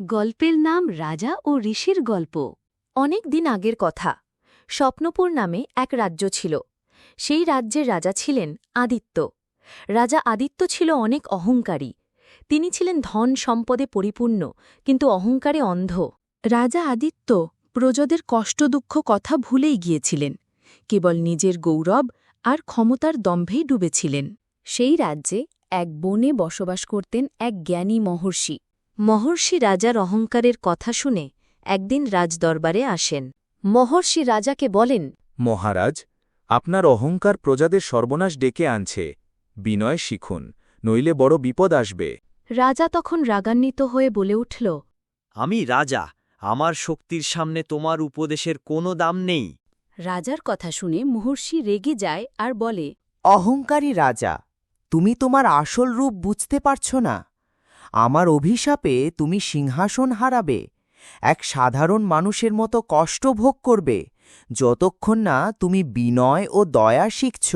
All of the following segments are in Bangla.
গল্পের নাম রাজা ও ঋষির গল্প। অনেক দিন আগের কথা। স্বপ্নপুর নামে এক রাজ্য ছিল। সেই রাজ্যের রাজা ছিলেন আদিত্য। রাজা আদিত্য ছিল অনেক অহংকারী। তিনি ছিলেন ধন সম্পদে পরিপূর্ণ, কিন্তু অহংকারে অন্ধ। রাজা আদিত্য প্রজাদের কষ্ট দুঃখ কথা ভুলেই গিয়েছিলেন। কেবল নিজের গৌরব আর ক্ষমতার দম্ভেই ডুবেছিলেন। সেই রাজ্যে এক বনে বসবাস করতেন এক জ্ঞানী মহর্ষি। মহর্ষি রাজার অহংকারের কথা শুনে একদিন রাজদরবারে আসেন। মহর্ষি রাজাকে বলেন, মহারাজ, আপনার অহংকার প্রজাদের সর্বনাশ ডেকে আনছে। বিনয় শিখুন, নইলে বড় বিপদ আসবে। রাজা তখন রাগান্বিত হয়ে বলে উঠল, আমি রাজা, আমার শক্তির সামনে তোমার উপদেশের কোনো দাম নেই। রাজার কথা শুনে মহর্ষি রেগে যায় আর বলে, অহংকারী রাজা, তুমি তোমার আসল রূপ বুঝতে পারছ না। আমার অভিশাপে তুমি সিংহাসন হারাবে, এক সাধারণ মানুষের মতো কষ্ট ভোগ করবে, যতক্ষণ না তুমি বিনয় ও দয়া শিখছ।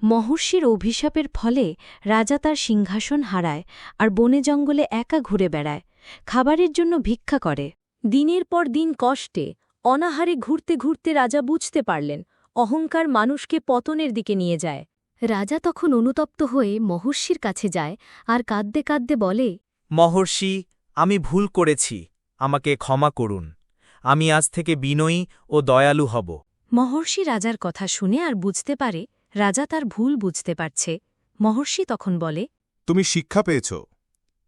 মহর্ষির অভিশাপের ফলে রাজা তার সিংহাসন হারায় আর বনে জঙ্গলে একা ঘুরে বেড়ায়, খাবারের জন্য ভিক্ষা করে। দিনের পর দিন কষ্টে অনাহারে ঘুরতে ঘুরতে রাজা বুঝতে পারলেন অহংকার মানুষকে পতনের দিকে নিয়ে যায়। রাজা তখন অনুতপ্ত হয়ে মহর্ষির কাছে যায় আর কাঁদতে কাঁদতে বলে, মহর্ষি, আমি ভুল করেছি, আমাকে ক্ষমা করুন। আমি আজ থেকে বিনয়ী ও দয়ালু হব। মহর্ষি রাজার কথা শুনে আর বুঝতে পারে রাজা তার ভুল বুঝতে পারছে। মহর্ষি তখন বলে, তুমি শিক্ষা পেয়েছ,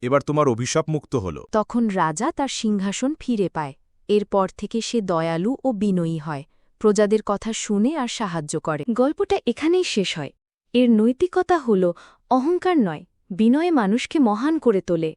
এবার তোমার অভিশাপ মুক্ত হল। তখন রাজা তার সিংহাসন ফিরে পায়। এরপর থেকে সে দয়ালু ও বিনয়ী হয়, প্রজাদের কথা শুনে আর সাহায্য করে। গল্পটা এখানেই শেষ হয়। এর নৈতিকতা হল অহংকার নয়, বিনয়ে মানুষকে মহান করে তোলে।